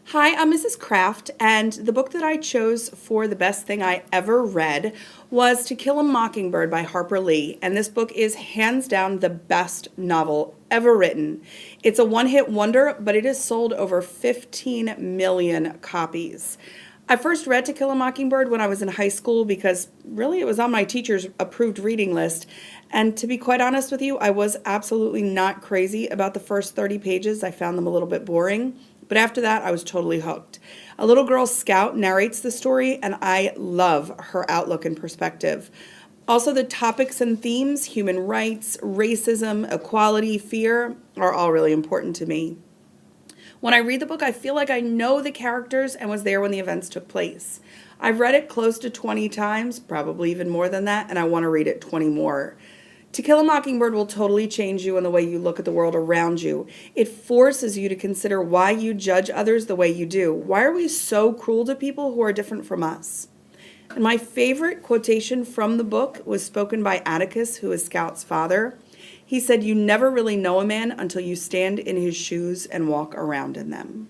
Hi, I'm Mrs. Kraft, and the book that I chose for the best thing I ever read was To Kill a Mockingbird by Harper Lee. And this book is hands down the best novel ever written. It's a one hit wonder, but it has sold over 15 million copies. I first read To Kill a Mockingbird when I was in high school because really it was on my teacher's approved reading list. And to be quite honest with you, I was absolutely not crazy about the first 30 pages. I found them a little bit boring. But after that, I was totally hooked. A little girl scout narrates the story, and I love her outlook and perspective. Also, the topics and themes, human rights, racism, equality, fear, are all really important to me. When I read the book, I feel like I know the characters and was there when the events took place. I've read it close to 20 times, probably even more than that, and I want to read it 20 more. To Kill a Mockingbird will totally change you in the way you look at the world around you. It forces you to consider why you judge others the way you do. Why are we so cruel to people who are different from us? And my favorite quotation from the book was spoken by Atticus, who is Scout's father. He said, "You never really know a man until you stand in his shoes and walk around in them."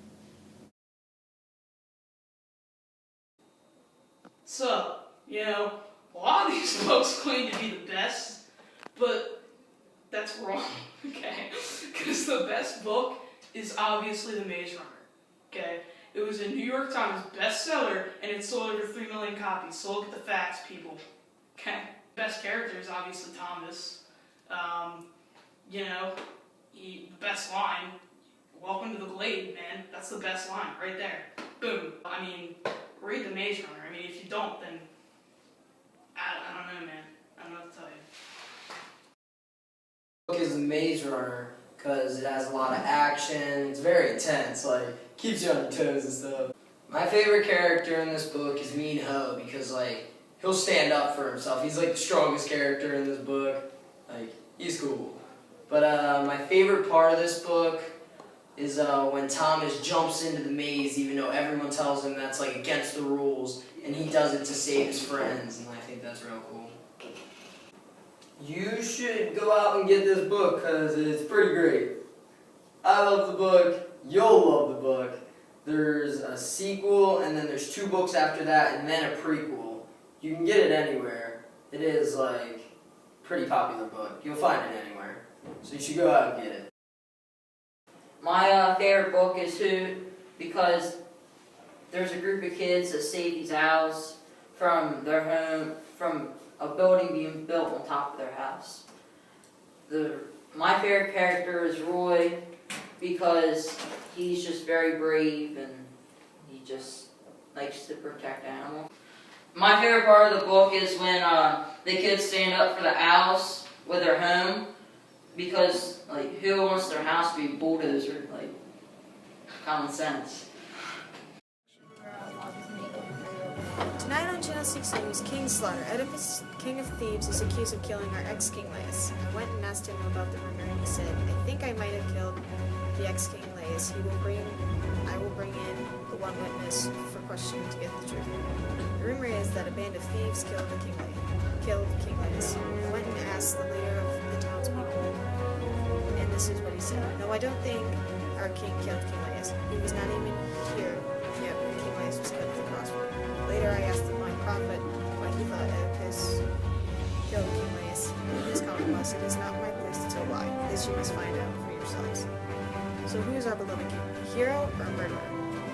So, a lot of these books claim to be the best, but that's wrong, okay? Because the best book is obviously The Maze Runner, okay? It was a New York Times bestseller, and it sold over 3 million copies, so look at the facts, people, okay? Best character is obviously Thomas. The best line, "Welcome to the Glade, man." That's the best line, right there. Boom. Read The Maze Runner. If you don't, then I don't know, man. I don't know what to tell you. Book is The Maze Runner because it has a lot of action. It's very intense, like keeps you on your toes and stuff. My favorite character in this book is Mean Ho because he'll stand up for himself. He's the strongest character in this book. He's cool. But my favorite part of this book is when Thomas jumps into the maze, even though everyone tells him that's against the rules, and he does it to save his friends, and I think that's real cool. You should go out and get this book because it's pretty great. I love the book. You'll love the book. There's a sequel, and then there's 2 books after that, and then a prequel. You can get it anywhere. It is pretty popular book. You'll find it anywhere. So you should go out and get it. My favorite book is Hoot because there's a group of kids that save these owls from their home, from a building being built on top of their house. My favorite character is Roy because he's just very brave and he just likes to protect animals. My favorite part of the book is when the kids stand up for the owls with their home because who wants their house to be bulldozer? Common sense. Tonight on Channel 6 News, King Slaughter. Oedipus, king of Thebes, is accused of killing our ex-king Laius. I went and asked him about the rumor, and he said, "I think I might have killed the ex-king Laius. I will bring in the one witness for questioning to get the truth." The rumor is that a band of thieves killed King Laius. I went and asked the leader of the townspeople, and this is what he said. "No, I don't think our king killed King Laius. He was not even here yet when King Laius was cut at the crossroad." Later I asked the blind prophet why he thought Oedipus killed King Laius. His comment was, "It is not my place to tell why. This you must find out for yourselves." So who is our beloved king? A hero or a murderer?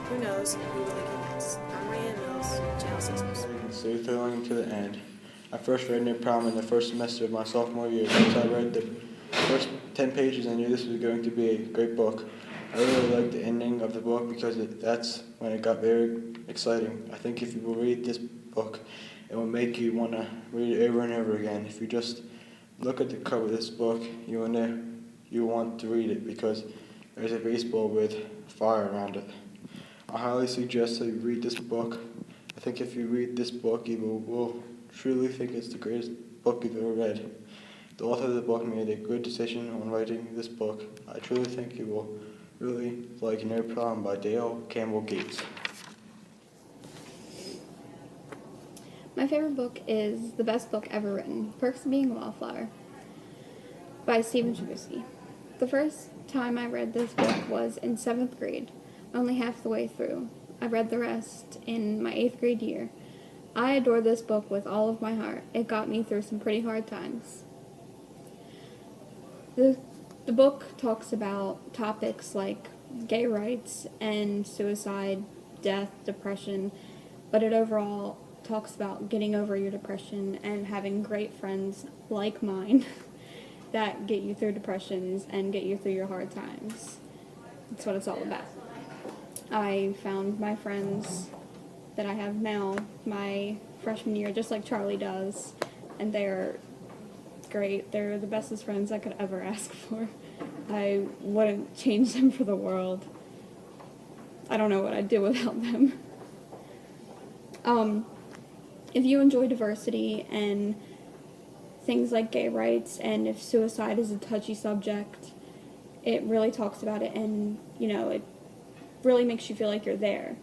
Who knows who will king next? I'm Ryan Mills, Channel 6 News. So thrilling to the end. I first read No Problem in the first semester of my sophomore year. Once I read the first 10 pages, I knew this was going to be a great book. I really liked the ending of the book because that's when it got very exciting. I think if you will read this book, it will make you want to read it over and over again. If you just look at the cover of this book, you want to read it because there's a baseball with fire around it. I highly suggest that you read this book. I think if you read this book, you will truly think it's the greatest book you've ever read. The author of the book made a good decision on writing this book. I truly think you will really like No Problem by Dale Campbell Gates. My favorite book is the best book ever written, Perks of Being a Wallflower, by Stephen Chbosky. The first time I read this book was in 7th grade. only half the way through. I read the rest in my 8th grade year. I adore this book with all of my heart. It got me through some pretty hard times. The book talks about topics like gay rights and suicide, death, depression, but it overall talks about getting over your depression and having great friends like mine that get you through depressions and get you through your hard times. That's what it's all about. I found my friends that I have now my freshman year, just like Charlie does, and they're great. They're the bestest friends I could ever ask for. I wouldn't change them for the world. I don't know what I'd do without them. If you enjoy diversity and things like gay rights, and if suicide is a touchy subject, it really talks about it, and, it really makes you feel like you're there.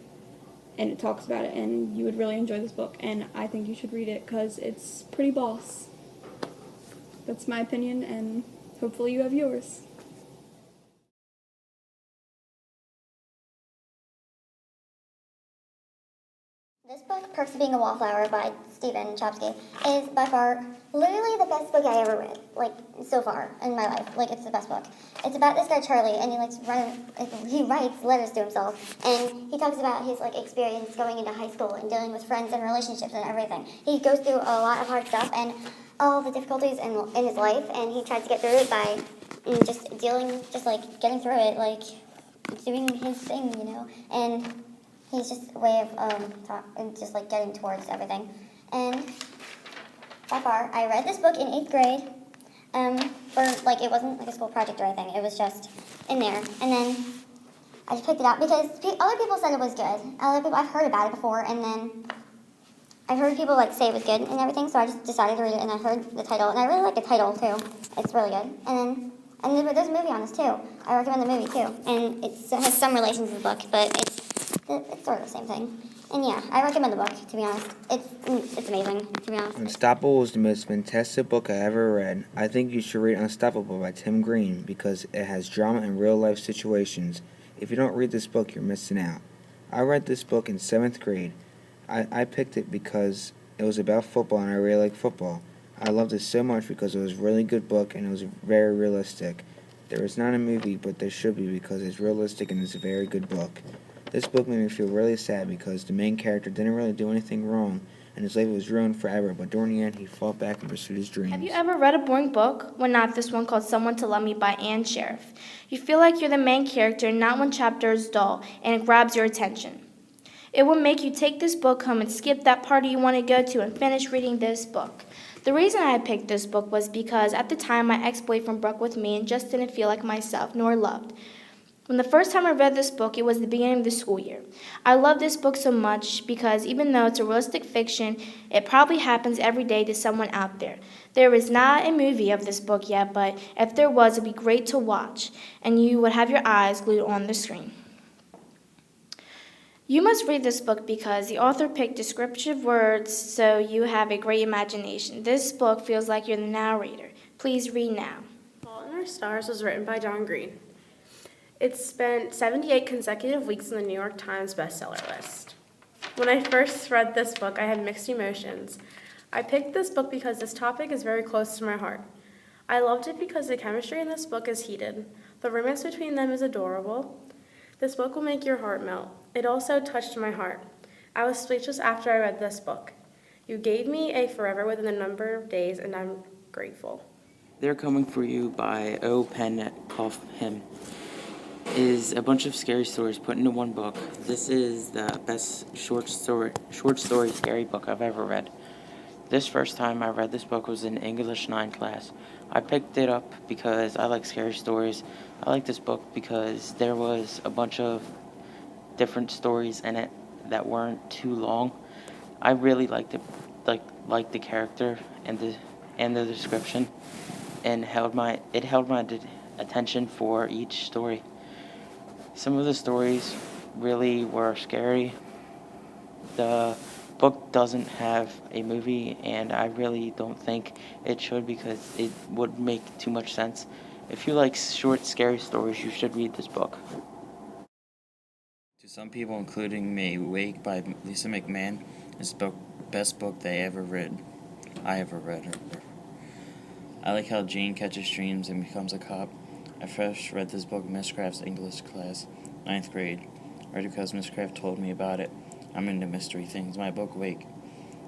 And it talks about it, and you would really enjoy this book, and I think you should read it because it's pretty boss. That's my opinion, and hopefully you have yours. This book, Perks of Being a Wallflower by Stephen Chbosky, is by far literally the best book I ever read, so far in my life. It's the best book. It's about this guy Charlie, and he writes letters to himself, and he talks about his experience going into high school and dealing with friends and relationships and everything. He goes through a lot of hard stuff and all the difficulties in his life, and he tries to get through it by getting through it, doing his thing, and he's just a way of getting towards everything. And by far, I read this book in 8th grade. It wasn't like a school project or anything. It was just in there. And then I just picked it up because other people said it was good. I've heard about it before, and then I've heard people say it was good and everything. So I just decided to read it, and I heard the title, and I really like the title too. It's really good. And there's a movie on this too. I recommend the movie too. And it has some relation to the book, but it's sort of the same thing. And yeah, I recommend the book, to be honest. It's amazing, to be honest. Unstoppable is the most fantastic book I ever read. I think you should read Unstoppable by Tim Green because it has drama and real-life situations. If you don't read this book, you're missing out. I read this book in 7th grade. I picked it because it was about football, and I really like football. I loved it so much because it was a really good book, and it was very realistic. There is not a movie, but there should be because it's realistic and it's a very good book. This book made me feel really sad because the main character didn't really do anything wrong, and his life was ruined forever, but during the end, he fought back and pursued his dreams. Have you ever read a boring book? Well, not this one called Someone to Love Me by Anne Sheriff. You feel like you're the main character, and not one chapter is dull, and it grabs your attention. It will make you take this book home and skip that party you want to go to and finish reading this book. The reason I picked this book was because at the time my ex-boyfriend broke with me and just didn't feel like myself nor loved. When the first time I read this book, it was the beginning of the school year. I love this book so much because even though it's a realistic fiction, it probably happens every day to someone out there. There is not a movie of this book yet, but if there was, it would be great to watch, and you would have your eyes glued on the screen. You must read this book because the author picked descriptive words so you have a great imagination. This book feels like you're the narrator. Please read now. Fault in Our Stars was written by John Green. It's spent 78 consecutive weeks on the New York Times bestseller list. When I first read this book, I had mixed emotions. I picked this book because this topic is very close to my heart. I loved it because the chemistry in this book is heated. The romance between them is adorable. This book will make your heart melt. It also touched my heart. I was speechless after I read this book. You gave me a forever within a number of days, and I'm grateful. They're Coming for You by O. Penkoff Him is a bunch of scary stories put into one book. This is the best short story scary book I've ever read. This first time I read this book was in English 9 class. I picked it up because I like scary stories. I like this book because there was a bunch of different stories in it that weren't too long. I really liked it, liked the character and the description, and it held my attention for each story. Some of the stories really were scary. The book doesn't have a movie, and I really don't think it should because it would make too much sense. If you like short, scary stories, you should read this book. To some people, including me, Wake by Lisa McMahon is the best book I ever read. I like how Jane catches dreams and becomes a cop. I first read this book in Miss Craft's English class, 9th grade. Right because Miss Craft told me about it. I'm into mystery things. My book, Wake,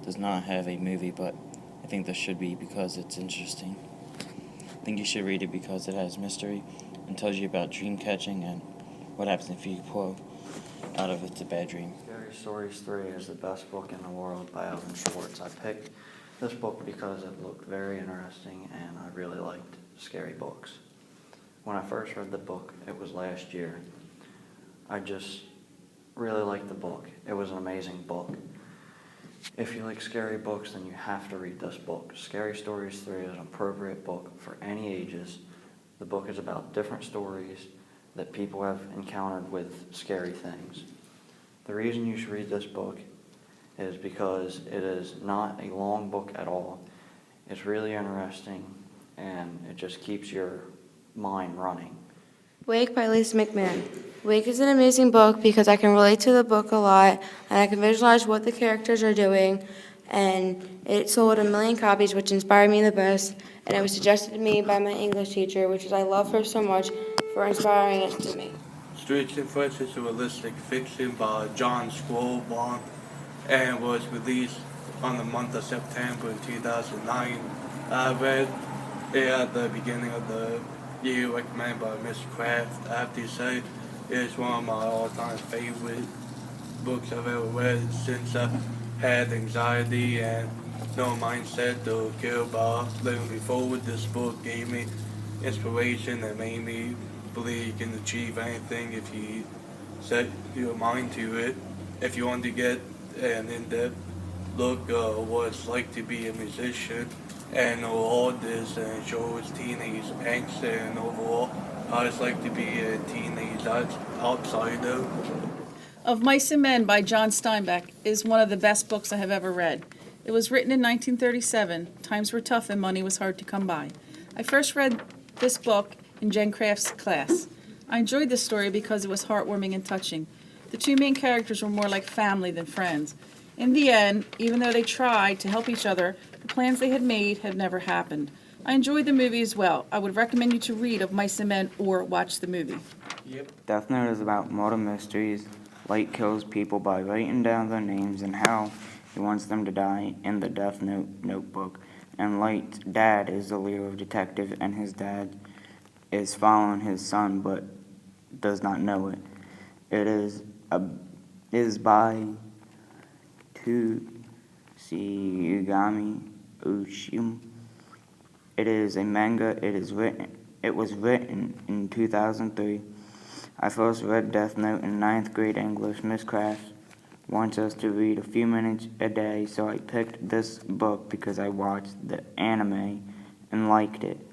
does not have a movie, but I think there should be because it's interesting. I think you should read it because it has mystery and tells you about dream catching and what happens if you pull out of it's a bad dream. Scary Stories 3 is the best book in the world by Alvin Schwartz. I picked this book because it looked very interesting and I really liked scary books. When I first read the book, it was last year. I just really liked the book. It was an amazing book. If you like scary books, then you have to read this book. Scary Stories 3 is an appropriate book for any ages. The book is about different stories that people have encountered with scary things. The reason you should read this book is because it is not a long book at all. It's really interesting and it just keeps your mind running. Wake by Lisa McMahon. Wake is an amazing book because I can relate to the book a lot and I can visualize what the characters are doing, and it sold 1 million copies, which inspired me the most, and it was suggested to me by my English teacher, which is I love her so much for inspiring it to me. Streets and Foot is a realistic fiction by John Scrollbaum and was released on the month of September in 2009. I read it at the beginning of the year, recommended by Miss Craft. I have to say, it's one of my all-time favorite books I've ever read since I had anxiety and no mindset to care about living forward. This book gave me inspiration and made me believe you can achieve anything if you set your mind to it. If you want to get an in-depth look at what it's like to be a musician and know all this and shows teenage angst and overall how it's like to be a teenage outsider. Of Mice and Men by John Steinbeck is one of the best books I have ever read. It was written in 1937. Times were tough and money was hard to come by. I first read this book in Jen Craft's class. I enjoyed this story because it was heartwarming and touching. The two main characters were more like family than friends. In the end, even though they tried to help each other, the plans they had made had never happened. I enjoyed the movie as well. I would recommend you to read Of Mice and Men or watch the movie. Death Note is about murder mysteries. Light kills people by writing down their names and how he wants them to die in the Death Note notebook. And Light's dad is the leader of detectives, and his dad is following his son but does not know it. It is by Tsugami Ushim. It is a manga. It was written in 2003. I first read Death Note in 9th grade English. Miss Craft wants us to read a few minutes a day, so I picked this book because I watched the anime and liked it.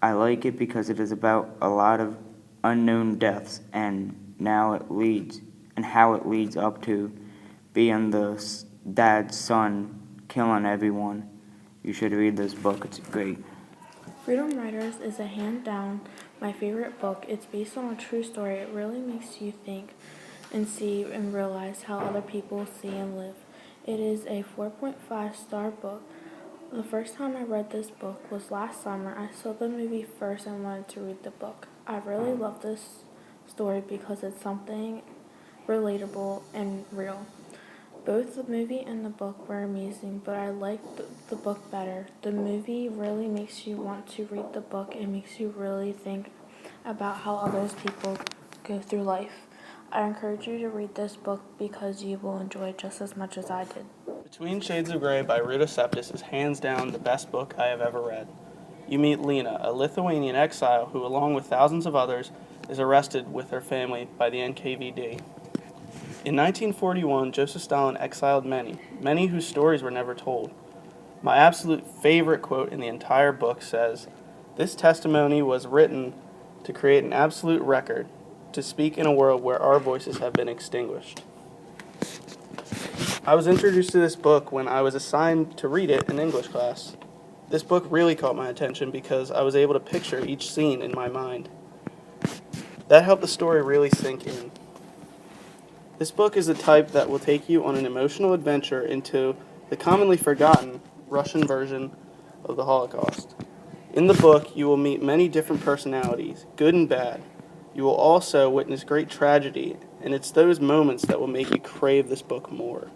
I like it because it is about a lot of unknown deaths and how it leads up to being the dad's son killing everyone. You should read this book. It's great. Freedom Writers is a hand down my favorite book. It's based on a true story. It really makes you think and see and realize how other people see and live. It is a 4.5-star book. The first time I read this book was last summer. I saw the movie first and wanted to read the book. I really love this story because it's something relatable and real. Both the movie and the book were amazing, but I liked the book better. The movie really makes you want to read the book and makes you really think about how other people go through life. I encourage you to read this book because you will enjoy it just as much as I did. Between Shades of Grey by Ruta Septis is hands down the best book I have ever read. You meet Lena, a Lithuanian exile who, along with thousands of others, is arrested with her family by the NKVD. In 1941, Joseph Stalin exiled many whose stories were never told. My absolute favorite quote in the entire book says, "This testimony was written to create an absolute record, to speak in a world where our voices have been extinguished." I was introduced to this book when I was assigned to read it in English class. This book really caught my attention because I was able to picture each scene in my mind. That helped the story really sink in. This book is the type that will take you on an emotional adventure into the commonly forgotten Russian version of the Holocaust. In the book, you will meet many different personalities, good and bad. You will also witness great tragedy, and it's those moments that will make you crave this book more.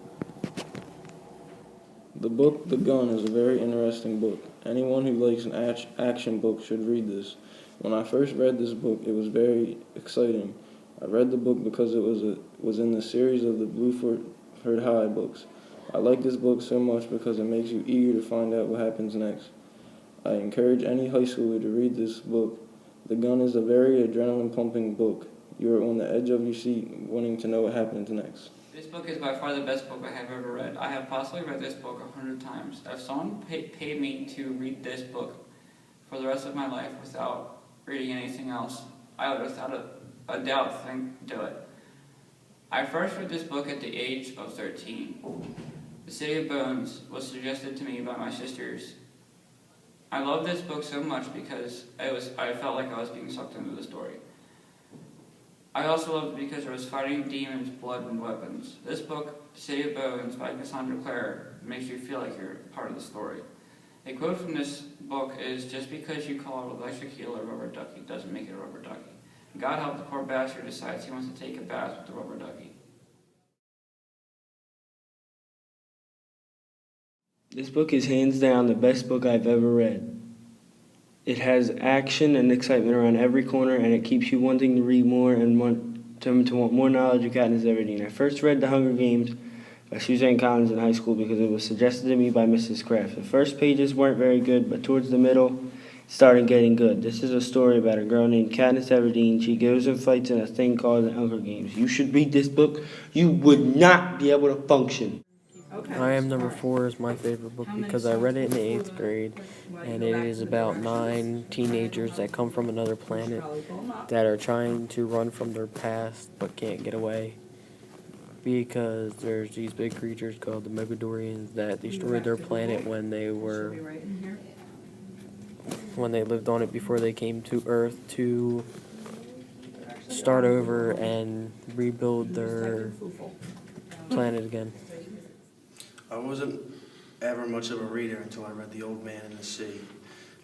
The book The Gun is a very interesting book. Anyone who likes an action book should read this. When I first read this book, it was very exciting. I read the book because it was in the series of the Blueford High books. I like this book so much because it makes you eager to find out what happens next. I encourage any high schooler to read this book. The Gun is a very adrenaline-pumping book. You are on the edge of your seat wanting to know what happens next. This book is by far the best book I have ever read. I have possibly read this book 100 times. If someone paid me to read this book for the rest of my life without reading anything else, I would without a doubt do it. I first read this book at the age of 13. The City of Bones was suggested to me by my sisters. I loved this book so much because I felt like I was being sucked into the story. I also loved it because there was fighting, demons, blood, and weapons. This book, City of Bones by Cassandra Clare, makes you feel like you're part of the story. A quote from this book is, "Just because you call it electric eel or rubber ducky doesn't make it a rubber ducky." God help the poor bastard decides he wants to take a bath with the rubber ducky. This book is hands down the best book I've ever read. It has action and excitement around every corner, and it keeps you wanting to read more and want more knowledge of Katniss Everdeen. I first read The Hunger Games by Suzanne Collins in high school because it was suggested to me by Mrs. Kraft. The first pages weren't very good, but towards the middle, it started getting good. This is a story about a girl named Katniss Everdeen. She goes and fights in a thing called the Hunger Games. You should read this book. You would not be able to function. I Am Number 4 is my favorite book because I read it in the 8th grade, and it is about 9 teenagers that come from another planet that are trying to run from their past but can't get away because there's these big creatures called the Mogadorians that destroyed their planet when they lived on it before they came to Earth to start over and rebuild their planet again. I wasn't ever much of a reader until I read The Old Man and the Sea.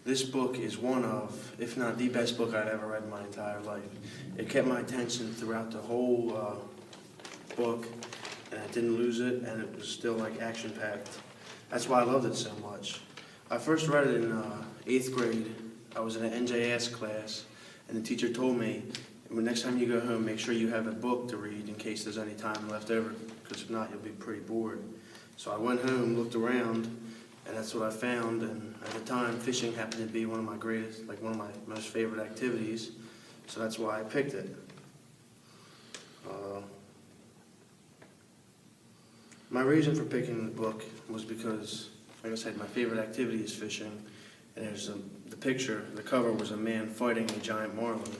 This book is one of, if not the best book I'd ever read in my entire life. It kept my attention throughout the whole book, and I didn't lose it, and it was still like action-packed. That's why I loved it so much. I first read it in 8th grade. I was in an NJS class, and the teacher told me, next time you go home, make sure you have a book to read in case there's any time left over, because if not, you'll be pretty bored. So I went home, looked around, and that's what I found. And at the time, fishing happened to be one of my most favorite activities. So that's why I picked it. My reason for picking the book was because, like I said, my favorite activity is fishing. And there's the picture, the cover was a man fighting a giant marlin.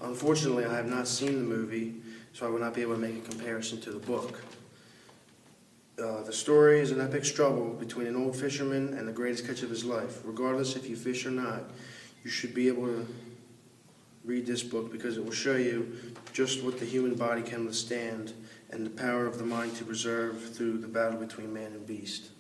Unfortunately, I have not seen the movie, so I will not be able to make a comparison to the book. The story is an epic struggle between an old fisherman and the greatest catch of his life. Regardless if you fish or not, you should be able to read this book because it will show you just what the human body can withstand and the power of the mind to preserve through the battle between man and beast.